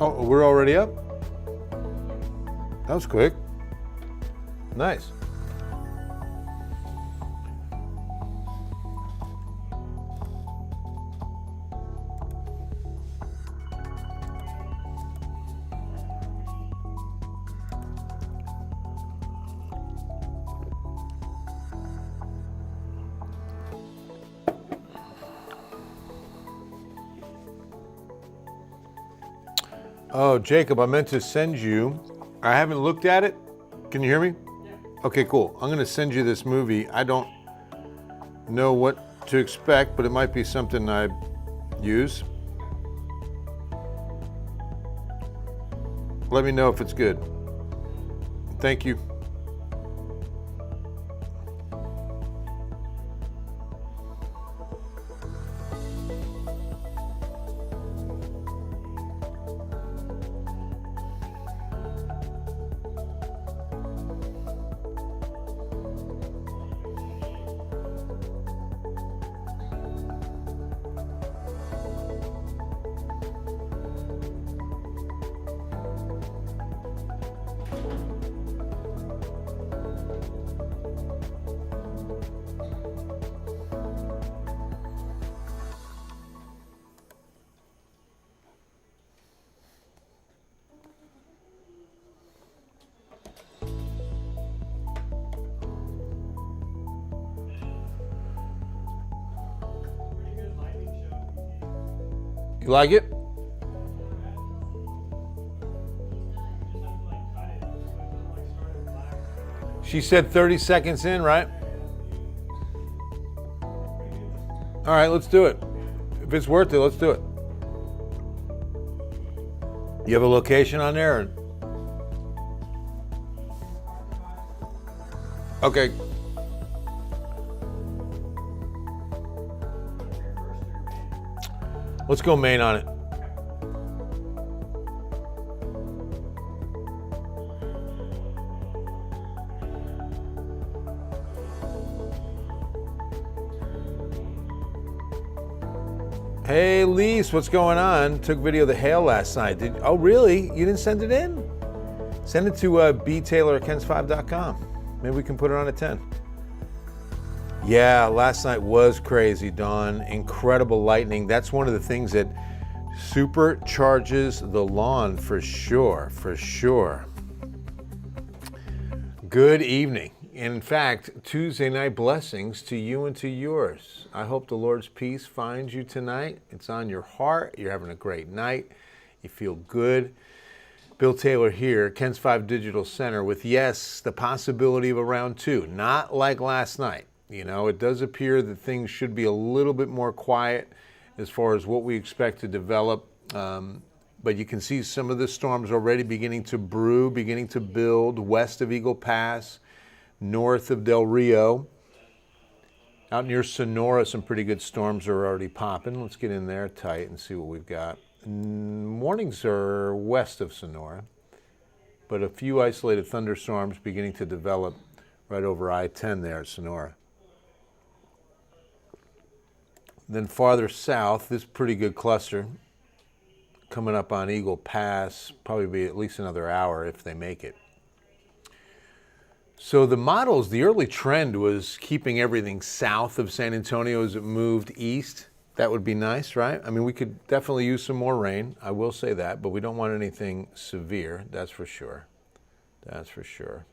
Oh, we're already up? That was quick. Nice. Oh, Jacob, I meant to send you. I haven't looked at it. Can you hear me? Yeah. Okay, cool. I'm going to send you this movie. I don't know what to expect, but it might be something I use. Let me know if it's good. Thank you. You like it? She said 30 seconds in, right? All right, let's do it. If it's worth it, let's do it. You have a location on there? Okay. Let's go main on it. Hey, Lise, what's going on? Took video of the hail last night. Oh, really? You didn't send it in? Send it to btaylor@kens5.com. Maybe we can put it on a 10. Yeah, last night was crazy, Dawn. Incredible lightning. That's one of the things that supercharges the lawn for sure, for sure. Good evening. In fact, Tuesday night blessings to you and to yours. I hope the Lord's peace finds you tonight. It's on your heart. You're having a great night. You feel good. Bill Taylor here, Ken's 5 Digital Center, with, yes, the possibility of a round 2. Not like last night. You know, it does appear that things should be a little bit more quiet as far as what we expect to develop. But you can see some of the storms already beginning to brew, beginning to build west of Eagle Pass, north of Del Rio. Out near Sonora, some pretty good storms are already popping. Let's get in there tight and see what we've got. Mornings are west of Sonora, but a few isolated thunderstorms beginning to develop right over I-10 there at Sonora. Then farther south, this pretty good cluster coming up on Eagle Pass, probably be at least another hour if they make it. So the models, the early trend was keeping everything south of San Antonio as it moved east. That would be nice, right? I mean, we could definitely use some more rain. I will say that, but we don't want anything severe. That's for sure. That's for sure.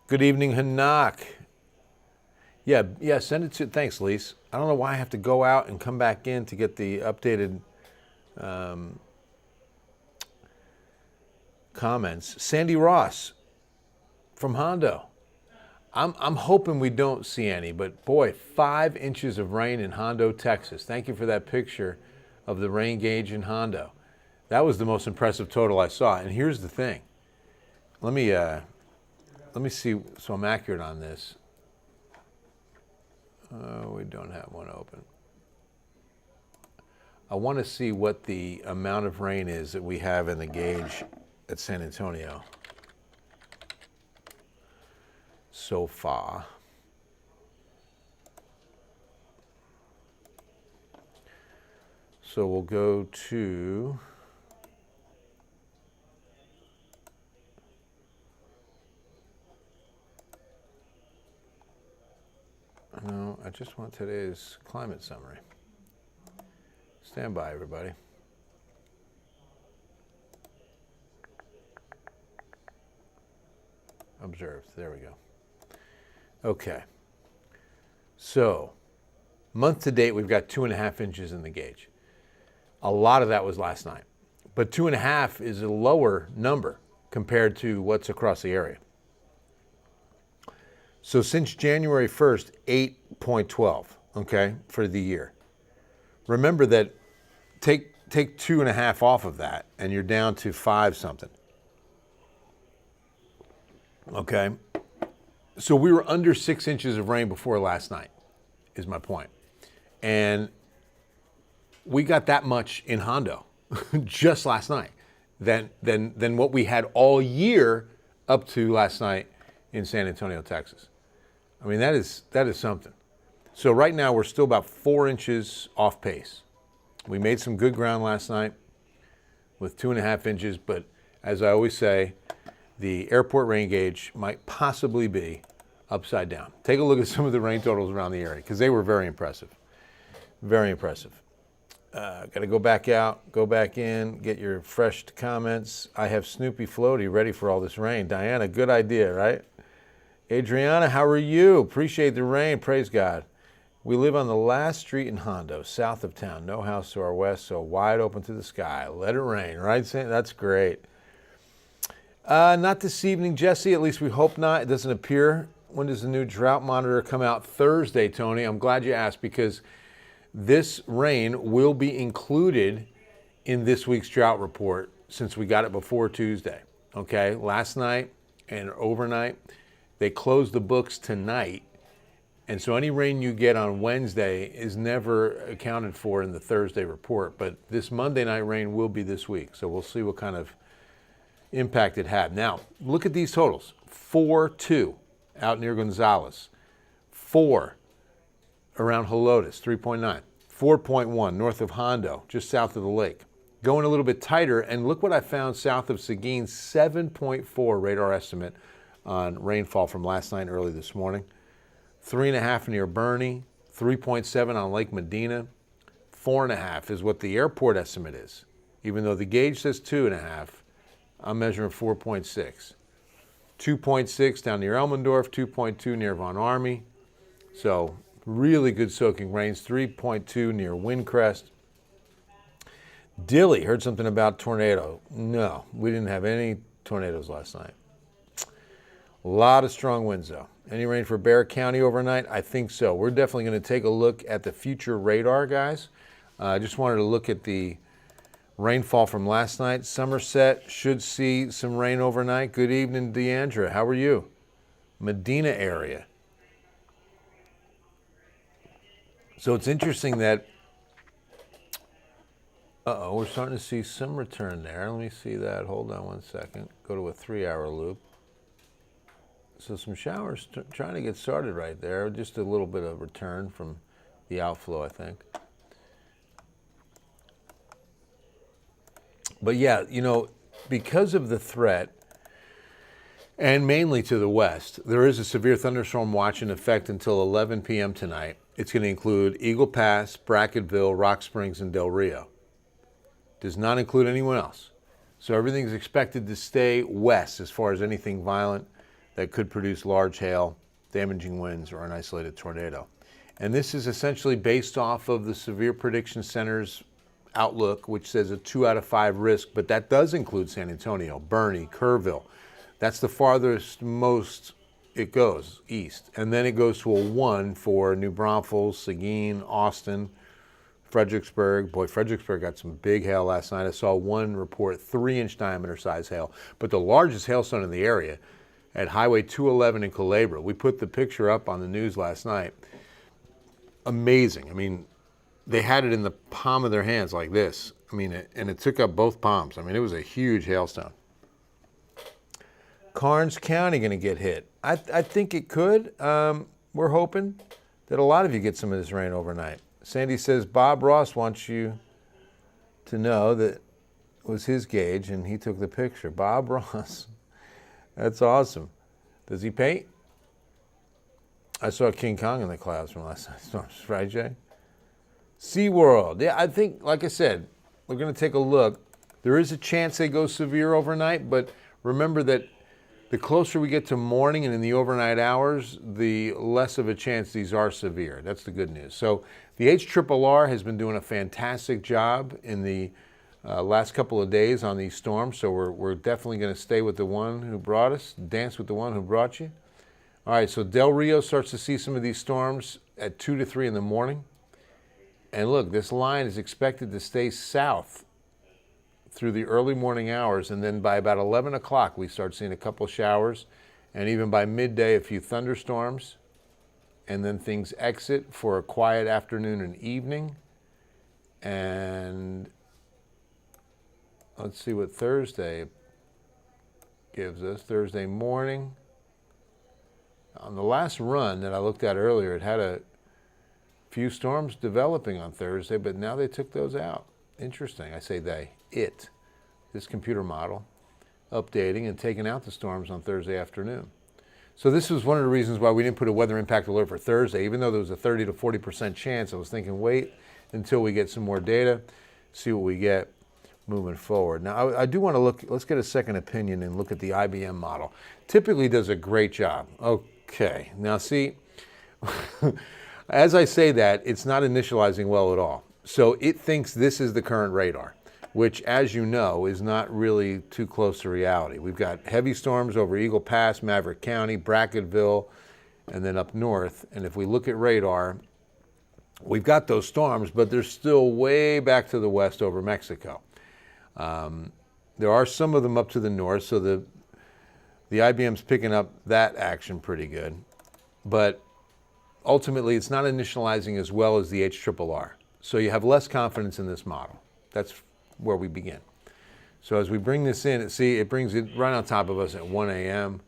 Good evening, Hanak. Yeah, send it to, thanks, Lise. I don't know why I have to go out and come back in to get the updated comments. Sandy Ross from Hondo. I'm hoping we don't see any, but boy, 5 inches of rain in Hondo, Texas. Thank you for that picture of the rain gauge in Hondo. That was the most impressive total I saw. And here's the thing. Let me see so I'm accurate on this. We don't have one open. I want to see what the amount of rain is that we have in the gauge at San Antonio so far. So we'll go to no, I just want today's climate summary. Stand by, everybody. Observed. There we go. Okay. So, month to date, we've got 2.5 inches in the gauge. A lot of that was last night. But 2.5 is a lower number compared to what's across the area. So since January 1st, 8.12, okay, for the year. Remember that take 2.5 off of that, and you're down to 5 something. Okay? So we were under 6 inches of rain before last night, is my point. And we got that much in Hondo just last night than what we had all year up to last night in San Antonio, Texas. I mean, that is something. So right now we're still about 4 inches off pace. We made some good ground last night with 2.5 inches, but as I always say, the airport rain gauge might possibly be upside down. Take a look at some of the rain totals around the area because they were very impressive. Very impressive. Got to go back out, go back in, get your fresh comments. I have Snoopy Floaty ready for all this rain. Diana, good idea, right? Adriana, how are you? Appreciate the rain. Praise God. We live on the last street in Hondo, south of town. No house to our west, so wide open to the sky. Let it rain, right? That's great. Not this evening, Jesse. At least we hope not. It doesn't appear. When does the new drought monitor come out? Thursday, Tony. I'm glad you asked because this rain will be included in this week's drought report since we got it before Tuesday. Okay, last night and overnight, they closed the books tonight. And so any rain you get on Wednesday is never accounted for in the Thursday report. But this Monday night rain will be this week. So we'll see what kind of impact it had. Now, look at these totals. 4.2 out near Gonzales. 4 around Helotes, 3.9. 4.1 north of Hondo, just south of the lake. Going a little bit tighter, and look what I found south of Seguin, 7.4 radar estimate on rainfall from last night and early this morning. 3.5 near Bernie, 3.7 on Lake Medina. 4.5 is what the airport estimate is. Even though the gauge says 2.5, I'm measuring 4.6. 2.6 down near Elmendorf, 2.2 near Von Army. So really good soaking rains, 3.2 near Windcrest. Dilley, heard something about tornado. No, we didn't have any tornadoes last night. A lot of strong winds, though. Any rain for Bexar County overnight? I think so. We're definitely going to take a look at the future radar, guys. I just wanted to look at the rainfall from last night. Somerset should see some rain overnight. Good evening, Deandra. How are you? Medina area. So it's interesting that, we're starting to see some return there. Let me see that. Hold on one second. Go to a 3-hour loop. So some showers trying to get started right there. Just a little bit of return from the outflow, I think. But yeah, because of the threat, and mainly to the west, there is a severe thunderstorm watch in effect until 11 p.m. tonight. It's going to include Eagle Pass, Bracketville, Rock Springs, and Del Rio. Does not include anyone else. So everything's expected to stay west as far as anything violent that could produce large hail, damaging winds, or an isolated tornado. And this is essentially based off of the Severe Prediction Center's outlook, which says a 2 out of 5 risk, but that does include San Antonio, Bernie, Kerrville. That's the farthest most it goes, east. And then it goes to a 1 for New Braunfels, Seguin, Austin, Fredericksburg. Boy, Fredericksburg got some big hail last night. I saw one report 3-inch diameter size hail. But the largest hailstone in the area at Highway 211 in Culebra. We put the picture up on the news last night. Amazing. I mean, they had it in the palm of their hands like this. I mean, and it took up both palms. I mean, it was a huge hailstone. Karnes County going to get hit. I think it could. We're hoping that a lot of you get some of this rain overnight. Sandy says, Bob Ross wants you to know that it was his gauge, and he took the picture. Bob Ross. That's awesome. Does he paint? I saw King Kong in the clouds from last night's storms. Right, Jay? SeaWorld. Yeah, I think, like I said, we're going to take a look. There is a chance they go severe overnight, but remember that the closer we get to morning and in the overnight hours, the less of a chance these are severe. That's the good news. So the HRRR has been doing a fantastic job in the last couple of days on these storms, so we're definitely going to stay with the one who brought us, dance with the one who brought you. All right, so Del Rio starts to see some of these storms at 2 to 3 in the morning. And look, this line is expected to stay south through the early morning hours, and then by about 11 o'clock, we start seeing a couple showers, and even by midday, a few thunderstorms, and then things exit for a quiet afternoon and evening. And let's see what Thursday gives us. Thursday morning. On the last run that I looked at earlier, it had a few storms developing on Thursday, but now they took those out. Interesting. I say they. This computer model, updating and taking out the storms on Thursday afternoon. So this was one of the reasons why we didn't put a weather impact alert for Thursday. Even though there was a 30 to 40% chance, I was thinking, wait until we get some more data, see what we get moving forward. Now, I do want to look, let's get a second opinion and look at the IBM model. Typically does a great job. Okay, now see, as I say that, it's not initializing well at all. So it thinks this is the current radar, which, as you know, is not really too close to reality. We've got heavy storms over Eagle Pass, Maverick County, Brackettville, and then up north. And if we look at radar, we've got those storms, but they're still way back to the west over Mexico. There are some of them up to the north, so the IBM's picking up that action pretty good. But ultimately, it's not initializing as well as the HRRR. So you have less confidence in this model. That's where we begin. So as we bring this in, see, it brings it right on top of us at 1 a.m.,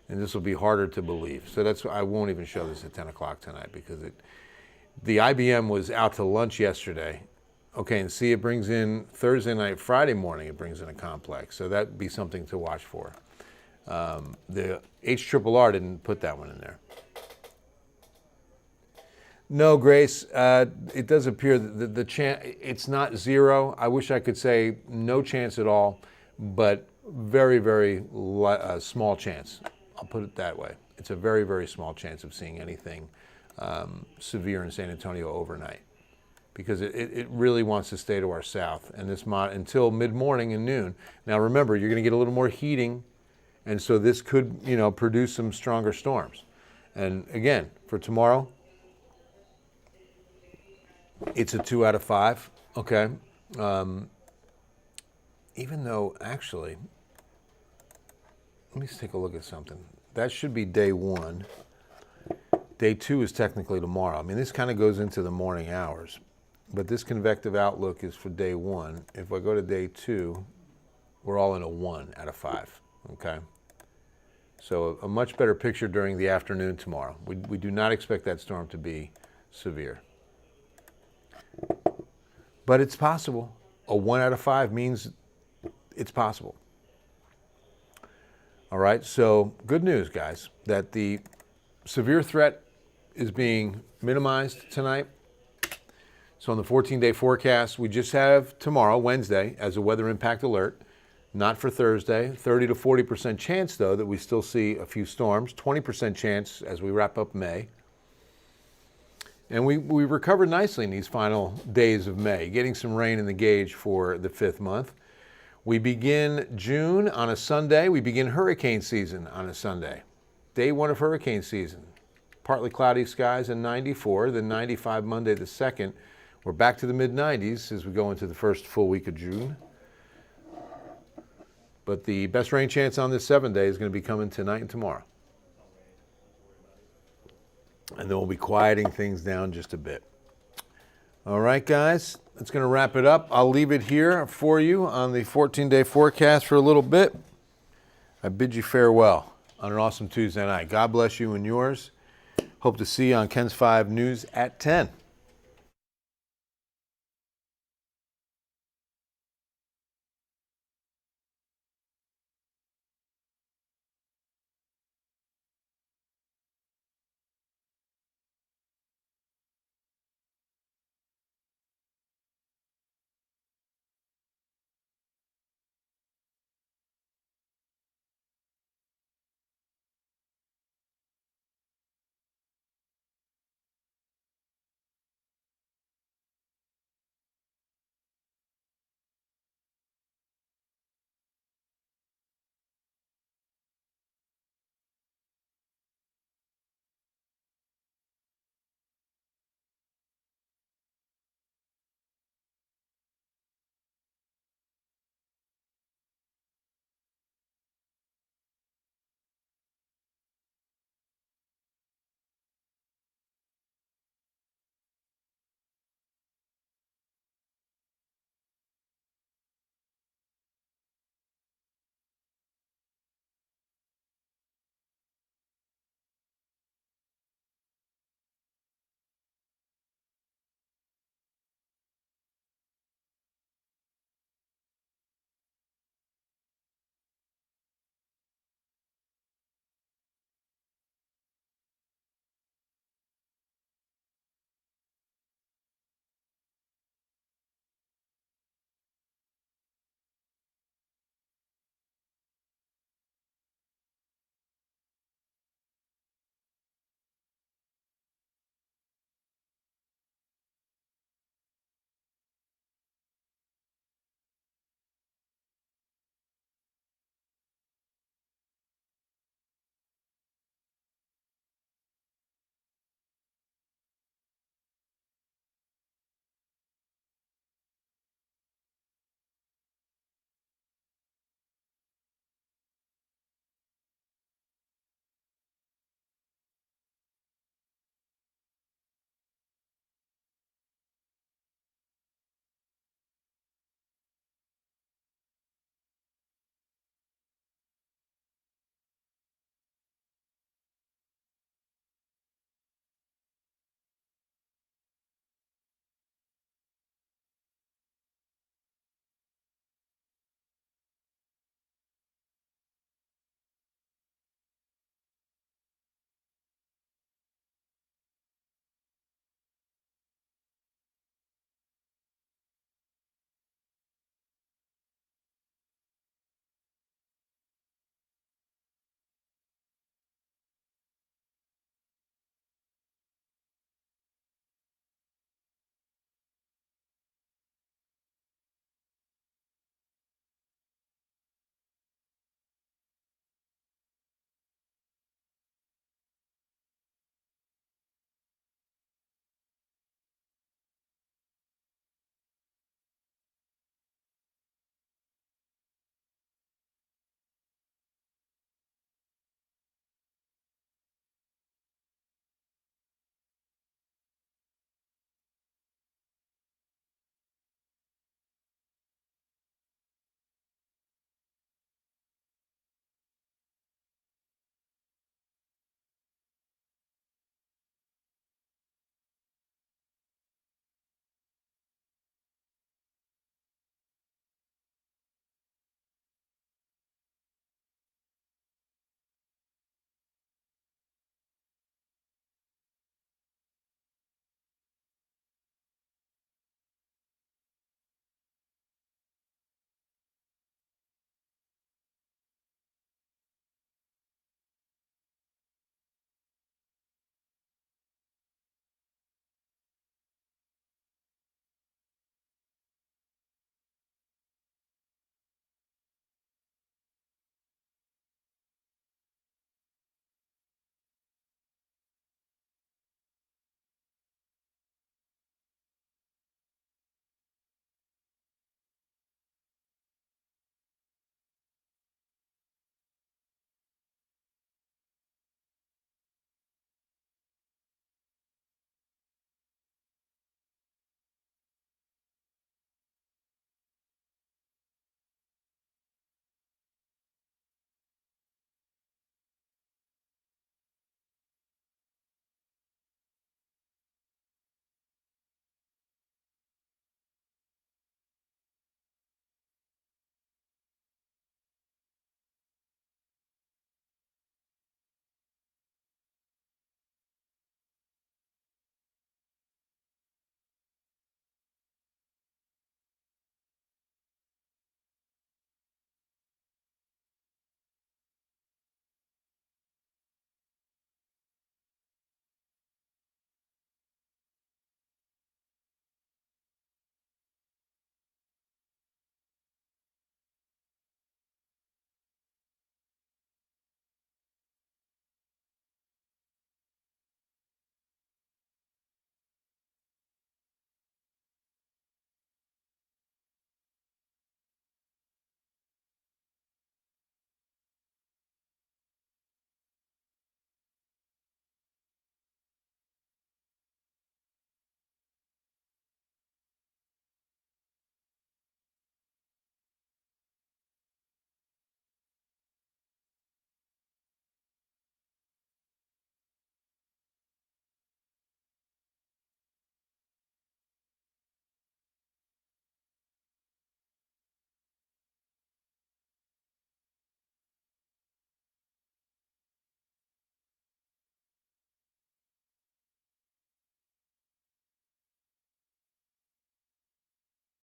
and this will be harder to believe. So that's why I won't even show this at 10 o'clock tonight, because the IBM was out to lunch yesterday. Okay, and see, it brings in Thursday night, Friday morning, it brings in a complex. So that'd be something to watch for. The HRRR didn't put that one in there. No, Grace, it does appear that the chance, it's not zero. I wish I could say no chance at all, but very, very small chance. I'll put it that way. It's a very, very small chance of seeing anything severe in San Antonio overnight, because it really wants to stay to our south, and this until mid-morning and noon. Now remember, you're going to get a little more heating, and so this could, produce some stronger storms. And again, for tomorrow, it's a 2 out of 5, okay? Even though, actually, let me just take a look at something. That should be day 1. Day 2 is technically tomorrow. I mean, this kind of goes into the morning hours, but this convective outlook is for day 1. If I go to day 2, we're all in a 1 out of 5, okay? So a much better picture during the afternoon tomorrow. We do not expect that storm to be severe. But it's possible. A 1 out of 5 means it's possible. All right, so good news, guys, that the severe threat is being minimized tonight. So on the 14-day forecast, we just have tomorrow, Wednesday, as a weather impact alert. Not for Thursday. 30 to 40% chance, though, that we still see a few storms. 20% chance as we wrap up May. And we recovered nicely in these final days of May, getting some rain in the gauge for the 5th month. We begin June on a Sunday. We begin hurricane season on a Sunday. Day 1 of hurricane season. Partly cloudy skies and 94, then 95 Monday the 2nd. We're back to the mid-90s as we go into the first full week of June. But the best rain chance on this 7th day is going to be coming tonight and tomorrow. And then we'll be quieting things down just a bit. All right, guys, that's going to wrap it up. I'll leave it here for you on the 14-day forecast for a little bit. I bid you farewell on an awesome Tuesday night. God bless you and yours. Hope to see you on Ken's 5 News at 10.